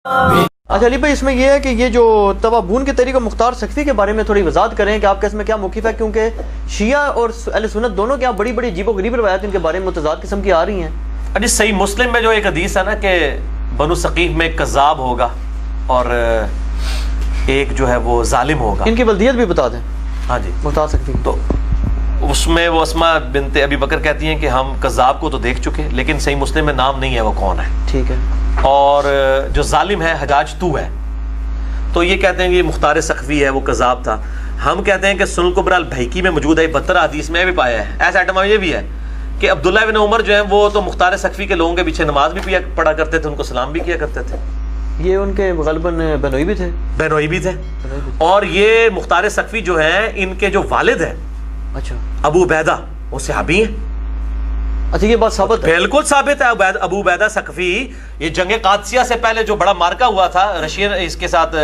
اچھا علی بھائی، اس میں یہ ہے کہ یہ جو توابون کے طریقہ مختار سقفی کے بارے میں تھوڑی وضاحت کریں کہ آپ کا اس میں کیا موقف ہے، کیونکہ شیعہ اور اہل سنت دونوں کے یہاں بڑی بڑی عجیب و غریب روایات ان کے بارے میں متضاد قسم کی آ رہی ہیں۔ جی صحیح مسلم میں جو ایک حدیث ہے نا کہ بنو ثقیف میں ایک کذاب ہوگا اور ایک جو ہے وہ ظالم ہوگا۔ ان کی بلدیت بھی بتا دیں۔ ہاں جی، مختار سقفی۔ تو اس میں وہ اسما بنت ابی بکر کہتی ہیں کہ ہم کذاب کو تو دیکھ چکے، لیکن صحیح مسلم میں نام نہیں ہے وہ کون ہے۔ ٹھیک ہے۔ اور جو ظالم ہے حجاج تو ہے، تو یہ کہتے ہیں کہ یہ مختار سقفی ہے، وہ کذاب تھا۔ ہم کہتے ہیں کہ سنن کبری البیہقی میں موجود ہے، 72 حدیث میں بھی پایا ہے۔ ایسا آئٹم یہ بھی ہے کہ عبداللہ بن عمر جو ہیں وہ تو مختار سقفی کے لوگوں کے پیچھے نماز بھی پڑھا کرتے تھے، ان کو سلام بھی کیا کرتے تھے۔ یہ ان کے غالباً بنوئی بھی تھے۔ بنوئی بھی تھے۔ اور یہ مختار سقفی جو ہیں ان کے جو والد ہیں اچھا ابو عبیدہ، وہ صحابی ہیں۔ اچھا یہ بات ثابت ہے؟ بالکل ثابت ہے۔ ابو عبیدہ ثقفی، یہ جنگ قادسیہ سے پہلے جو بڑا مارکا ہوا تھا رشین اس کے ساتھ،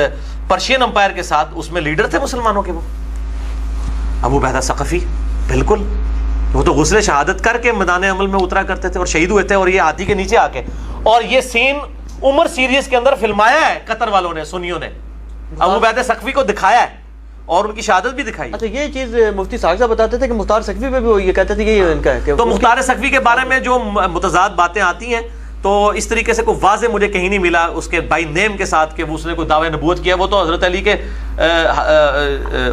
پرشین امپائر کے ساتھ، اس میں لیڈر تھے مسلمانوں کے وہ ابو عبیدہ ثقفی۔ بالکل، وہ تو غسل شہادت کر کے میدان عمل میں اترا کرتے تھے اور شہید ہوئے تھے، اور یہ ہاتھی کے نیچے آ کے، اور یہ سین عمر سیریز کے اندر فلمایا ہے قطر والوں نے، سنیوں نے ابو عبیدہ ثقفی کو دکھایا ہے اور ان کی شہادت بھی دکھائی۔ اچھا یہ چیز مفتی صاحب صاحب بتاتے تھے کہ مختار سقفی پہ بھی یہ کہتے تھے کہ یہ ان کا ہے۔ تو مختار سقفی کے بارے میں جو متضاد باتیں آتی ہیں، تو اس طریقے سے کوئی واضح مجھے کہیں نہیں ملا اس کے بائی نیم کے ساتھ کہ اس نے کوئی دعوی نبوت کیا۔ وہ تو حضرت علی کے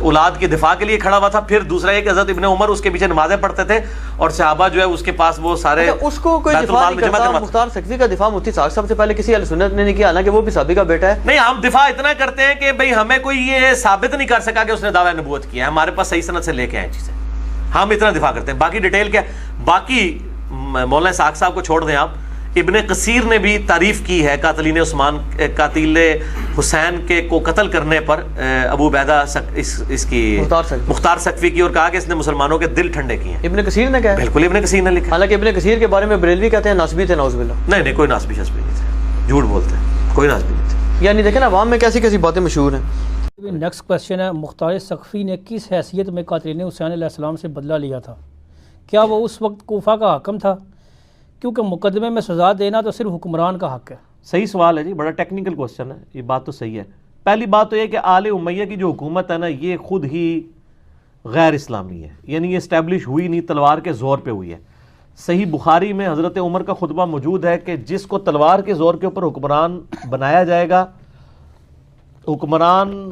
اولاد کے دفاع کے لیے کھڑا ہوا تھا۔ پھر دوسرا یہ کہ حضرت ابن عمر اس کے پیچھے نمازیں پڑھتے تھے اور صحابہ جو ہے اس کے پاس وہ سارے اس کو کوئی دفاع نہیں کرتا۔ مختار سقفی کا دفاع مفتی صاحب صاحب سے پہلے کسی اہل سنت نے نہیں کیا، حالانکہ وہ بھی صحابی کا بیٹا ہے۔ نہیں، ہم دفاع اتنا کرتے ہیں کہ بھئی ہمیں کوئی یہ ثابت نہیں کر سکا کہ اس نے دعوی نبوت کیا ہے، ہمارے پاس صحیح سند سے لے کے آئے چیزیں، ہم اتنا دفاع کرتے ہیں۔ باقی ڈیٹیل کیا، باقی مولانا اسحاق صاحب کو چھوڑ دیں آپ۔ ابن کثیر نے بھی تعریف کی ہے قاتلین عثمان، قاتل حسین کے کو قتل کرنے پر ابو عبیدہ اس کی مختار سقفی کی، اور کہا کہ اس نے مسلمانوں کے دل ٹھنڈے کیے ہیں۔ ابن کثیر نے کہا؟ بالکل ابن کثیر نے لکھا۔ حالانکہ ابن کثیر کے بارے میں بریلوی کہتے ہیں ناسبی تھے، نعوذ باللہ۔ نہیں کوئی ناسبی شسبی نہیں تھے، جھوٹ بولتے ہیں، کوئی ناسبی نہیں تھے۔ یعنی دیکھیں نا عوام میں کیسی کیسی باتیں مشہور ہیں۔ نیکسٹ کوشچن ہے، مختار سقفی نے کس حیثیت میں قاتلین حسین علیہ السلام سے بدلہ لیا تھا؟ کیا وہ اس وقت کوفہ کا حاکم تھا؟ کیونکہ مقدمے میں سزا دینا تو صرف حکمران کا حق ہے۔ صحیح سوال ہے جی، بڑا ٹیکنیکل کوسچن ہے، یہ بات تو صحیح ہے۔ پہلی بات تو یہ کہ آل امیہ کی جو حکومت ہے نا، یہ خود ہی غیر اسلامی ہے، یعنی یہ اسٹیبلش ہوئی نہیں، تلوار کے زور پہ ہوئی ہے۔ صحیح بخاری میں حضرت عمر کا خطبہ موجود ہے کہ جس کو تلوار کے زور کے اوپر حکمران بنایا جائے گا، حکمران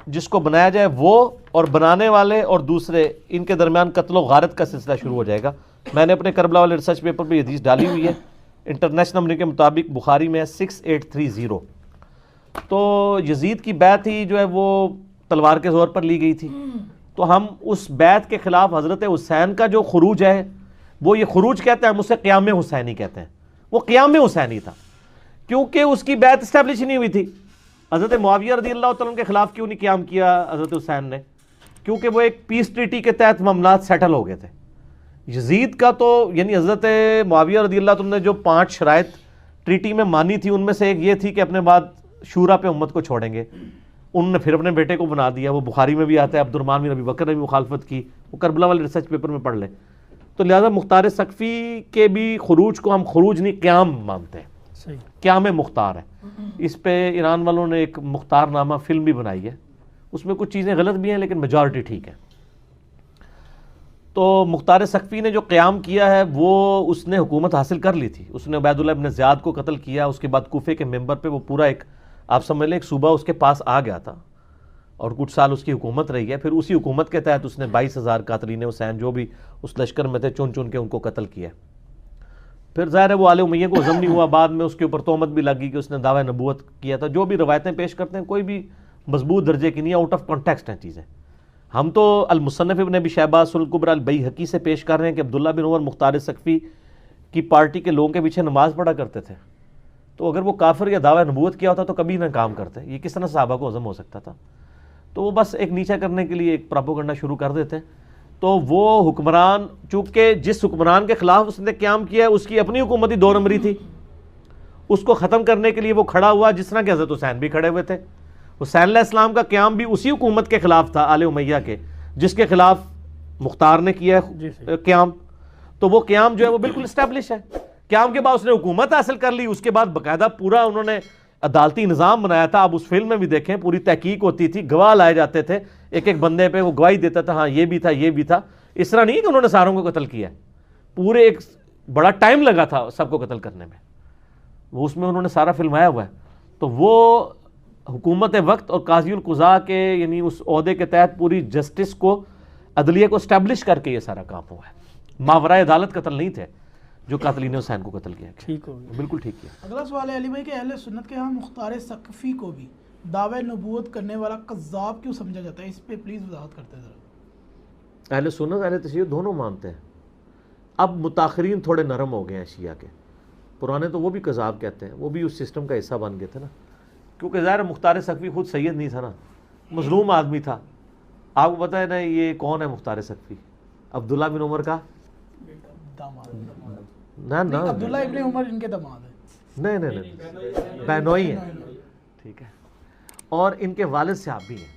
جس کو بنایا جائے وہ اور بنانے والے اور دوسرے، ان کے درمیان قتل و غارت کا سلسلہ شروع ہو جائے گا۔ میں نے اپنے کربلا والے ریسرچ پیپر پہ یہ حدیث ڈالی ہوئی ہے، انٹرنیشنل نمبر کے مطابق بخاری میں ہے 6830۔ تو یزید کی بیعت ہی جو ہے وہ تلوار کے زور پر لی گئی تھی، تو ہم اس بیعت کے خلاف حضرت حسین کا جو خروج ہے، وہ یہ خروج کہتے ہیں، ہم اسے قیام حسینی کہتے ہیں۔ وہ قیام حسینی تھا کیونکہ اس کی بیعت اسٹیبلش نہیں ہوئی تھی۔ حضرت معاویہ رضی اللہ تعالیٰ کے خلاف کیوں نہیں قیام کیا حضرت حسین نے؟ کیونکہ وہ ایک پیس ٹریٹی کے تحت معاملات سیٹل ہو گئے تھے۔ یزید کا تو یعنی حضرت معاویہ رضی اللہ عنہ نے جو 5 شرائط ٹریٹی میں مانی تھی، ان میں سے ایک یہ تھی کہ اپنے بعد شورا پہ امت کو چھوڑیں گے۔ انہوں نے پھر اپنے بیٹے کو بنا دیا، وہ بخاری میں بھی آتا ہے، عبد الرحمن بن ابی بکر نے بھی مخالفت کی، وہ کربلا والے ریسرچ پیپر میں پڑھ لیں۔ تو لہذا مختار سقفی کے بھی خروج کو ہم خروج نہیں قیام مانتے ہیں، قیام مختار ہے۔ اس پہ ایران والوں نے ایک مختار نامہ فلم بھی بنائی ہے، اس میں کچھ چیزیں غلط بھی ہیں لیکن میجارٹی ٹھیک ہے۔ تو مختار سقفی نے جو قیام کیا ہے وہ اس نے حکومت حاصل کر لی تھی، اس نے عبید اللہ ابن زیاد کو قتل کیا، اس کے بعد کوفے کے ممبر پہ وہ پورا ایک آپ سمجھ لیں ایک صوبہ اس کے پاس آ گیا تھا اور کچھ سال اس کی حکومت رہی ہے۔ پھر اسی حکومت کے تحت اس نے 22,000 قاتلین حسین جو بھی اس لشکر میں تھے چن چن کے ان کو قتل کیا۔ پھر ظاہر ہے وہ آل امیہ کو ہضم نہیں ہوا، بعد میں اس کے اوپر تہمت بھی لگی کہ اس نے دعوی نبوت کیا تھا۔ جو بھی روایتیں پیش کرتے ہیں کوئی بھی مضبوط درجے کی نہیں، آؤٹ آف کانٹیکسٹ ہیں چیزیں۔ ہم تو المصنف ابن ابی شیبہ سنن کبری البیہقی سے پیش کر رہے ہیں کہ عبداللہ بن عمر مختار سقفی کی پارٹی کے لوگوں کے پیچھے نماز پڑھا کرتے تھے، تو اگر وہ کافر یا دعوی نبوت کیا ہوتا تو کبھی نہ کام کرتے، یہ کس طرح صحابہ کو ہضم ہو سکتا تھا؟ تو وہ بس ایک نیچا کرنے کے لیے ایک پراپوگنڈا شروع کر دیتے ہیں۔ تو وہ حکمران چونکہ جس حکمران کے خلاف اس نے قیام کیا ہے اس کی اپنی حکومتی 2 نمبری تھی، اس کو ختم کرنے کے لیے وہ کھڑا ہوا، جس طرح کہ حضرت حسین بھی کھڑے ہوئے تھے۔ حسین علیہ السلام کا قیام بھی اسی حکومت کے خلاف تھا آل امیہ کے، جس کے خلاف مختار نے کیا ہے قیام، تو وہ قیام جو ہے وہ بالکل اسٹیبلش ہے۔ قیام کے بعد اس نے حکومت حاصل کر لی، اس کے بعد باقاعدہ پورا انہوں نے عدالتی نظام بنایا تھا. آپ اس فلم میں بھی دیکھیں پوری تحقیق ہوتی تھی, گواہ لائے جاتے تھے, ایک ایک بندے پہ وہ گواہی دیتا تھا, ہاں یہ بھی تھا یہ بھی تھا. اس طرح نہیں کہ انہوں نے ساروں کو قتل کیا, پورے ایک بڑا ٹائم لگا تھا سب کو قتل کرنے میں, وہ اس میں انہوں نے سارا فلمایا ہوا ہے. تو وہ حکومت وقت اور قاضی القضاء کے یعنی اس عہدے کے تحت پوری جسٹس کو, عدلیہ کو اسٹیبلش کر کے یہ سارا کام ہوا ہے. ماورائے عدالت قتل نہیں تھے جو قاتلین حسین کو قتل کیا. ٹھیک ہو گیا. بالکل ٹھیک کیا. اگلا سوال ہے علی بھائی کہ اہل سنت کے ہاں مختار ثقفی کو بھی دعوی نبوت کرنے والا کذاب کیوں سمجھا جاتا ہے, اس پہ پلیز وضاحت کرتے ذرا. اہل سنت اہل تشیع دونوں مانتے ہیں. اب متاخرین تھوڑے نرم ہو گئے ہیں شیعہ کے, پرانے تو وہ بھی کذاب کہتے ہیں, وہ بھی اس سسٹم کا حصہ بن گئے تھے نا, کیونکہ ظاہر مختار ثقفی خود سید نہیں تھا نا, مظلوم آدمی تھا. آپ کو پتہ ہے نا یہ کون ہے مختار ثقفی؟ عبداللہ بن عمر کا داماد, نہ عبداللہ ابن عمر ان کے داماد ہیں. نہیں بہنوئی ہیں, ٹھیک ہے, اور ان کے والد صحابی ہیں.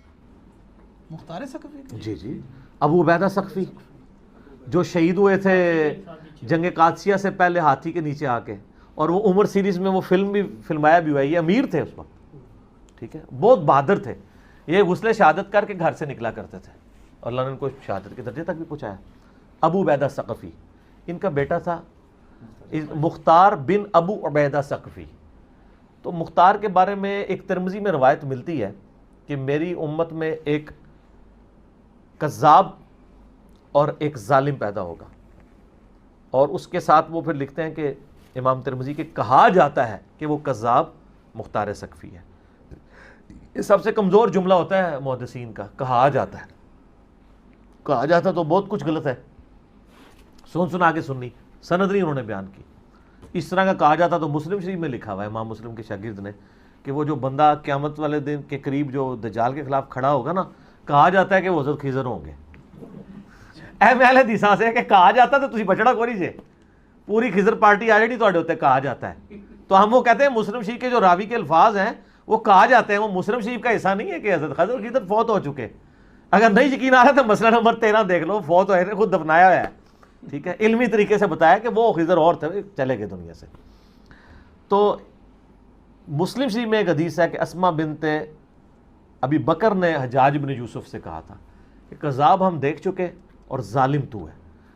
مختار ثقفی جی ابو عبیدہ ثقفی جو شہید ہوئے تھے جنگ قادسیہ سے پہلے ہاتھی کے نیچے آ کے, اور وہ عمر سیریز میں وہ فلم بھی فلمایا بھی ہوا ہے. یہ امیر تھے اس وقت, ٹھیک ہے, بہت بہادر تھے. یہ غسل شہادت کر کے گھر سے نکلا کرتے تھے, اللہ نے ان کو شہادت کے درجے تک بھی پہنچایا. ابو عبیدہ ثقفی, ان کا بیٹا تھا مختار بن ابو عبیدہ ثقفی. تو مختار کے بارے میں ایک ترمذی میں روایت ملتی ہے کہ میری امت میں ایک کذاب اور ایک ظالم پیدا ہوگا, اور اس کے ساتھ وہ پھر لکھتے ہیں کہ امام ترمذی کے کہا جاتا ہے کہ وہ کذاب مختار ثقفی ہے. یہ سب سے کمزور جملہ ہوتا ہے محدثین کا, کہا جاتا ہے. کہا جاتا تو بہت کچھ غلط ہے, سنا کے سننی, سند نہیں انہوں نے بیان کی. اس طرح کا کہا جاتا تو مسلم شریف میں لکھا ہوا ہے امام مسلم کے شاگرد نے کہ وہ جو بندہ قیامت والے دن کے قریب جو دجال کے خلاف کھڑا ہوگا نا, کہا جاتا ہے کہ وہ حضرت خضر ہوں گے. اہم اہل حدیثاں سے کہ کہا جاتا تو تسی بچڑا کوئی نہیں جے, پوری خضر پارٹی آ جڑی تواڈے اوتے کہا جاتا ہے. تو ہم وہ کہتے ہیں مسلم شریف کے جو راوی کے الفاظ ہیں وہ کہا جاتے ہیں, وہ مسلم شریف کا حصہ نہیں ہے کہ حضرت خضر فوت ہو چکے. اگر نہیں یقین آ رہا تو مسئلہ نمبر 13 دیکھ لو, فوت ہوئے, خود دفنایا ہوا ہے, ٹھیک ہے, علمی طریقے سے بتایا کہ وہ خضر اور تھے, چلے گئے دنیا سے. تو مسلم شریف میں ایک حدیث ہے کہ اسما بنت ابی بکر نے حجاج بن یوسف سے کہا تھا کہ کذاب ہم دیکھ چکے اور ظالم تو ہے.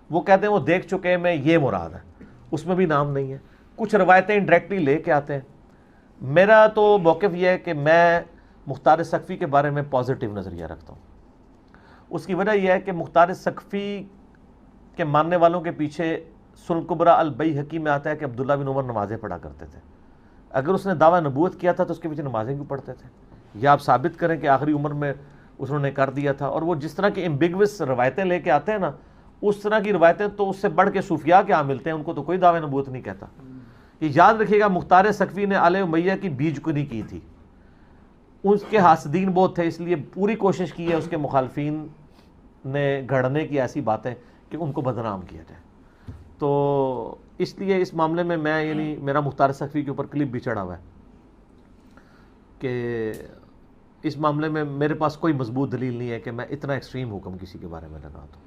وہ کہتے ہیں وہ دیکھ چکے میں یہ مراد ہے, اس میں بھی نام نہیں ہے. کچھ روایتیں انڈائریکٹلی لے کے آتے ہیں. میرا تو موقف یہ ہے کہ میں مختار ثقفی کے بارے میں پازیٹیو نظریہ رکھتا ہوں. اس کی وجہ یہ ہے کہ مختار ثقفی کے ماننے والوں کے پیچھے سنن کبریٰ البیہقی میں آتا ہے کہ عبداللہ بن عمر نمازیں پڑھا کرتے تھے. اگر اس نے دعویٰ نبوت کیا تھا تو اس کے پیچھے نمازیں کیوں پڑھتے تھے؟ یا آپ ثابت کریں کہ آخری عمر میں انہوں نے کر دیا تھا. اور وہ جس طرح کی ایمبیگوس روایتیں لے کے آتے ہیں نا, اس طرح کی روایتیں تو اس سے بڑھ کے صوفیاء کے عام ملتے ہیں, ان کو تو کوئی دعویٰ نبوت نہیں کہتا. یہ یاد رکھیے گا مختار ثقفی نے آل امیہ کی بیج کنی کی تھی, اس کے حاسدین بہت تھے, اس لیے پوری کوشش کی ہے اس کے مخالفین نے گھڑنے کی ایسی باتیں کہ ان کو بدنام کیا جائے. تو اس لیے اس معاملے میں یعنی میرا مختار ثقفی کے اوپر کلپ بھی چڑھا ہوا ہے کہ اس معاملے میں میرے پاس کوئی مضبوط دلیل نہیں ہے کہ میں اتنا ایکسٹریم حکم کسی کے بارے میں لگا دوں,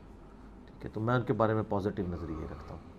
ٹھیک ہے. تو میں ان کے بارے میں پازیٹیو نظریہ رکھتا ہوں.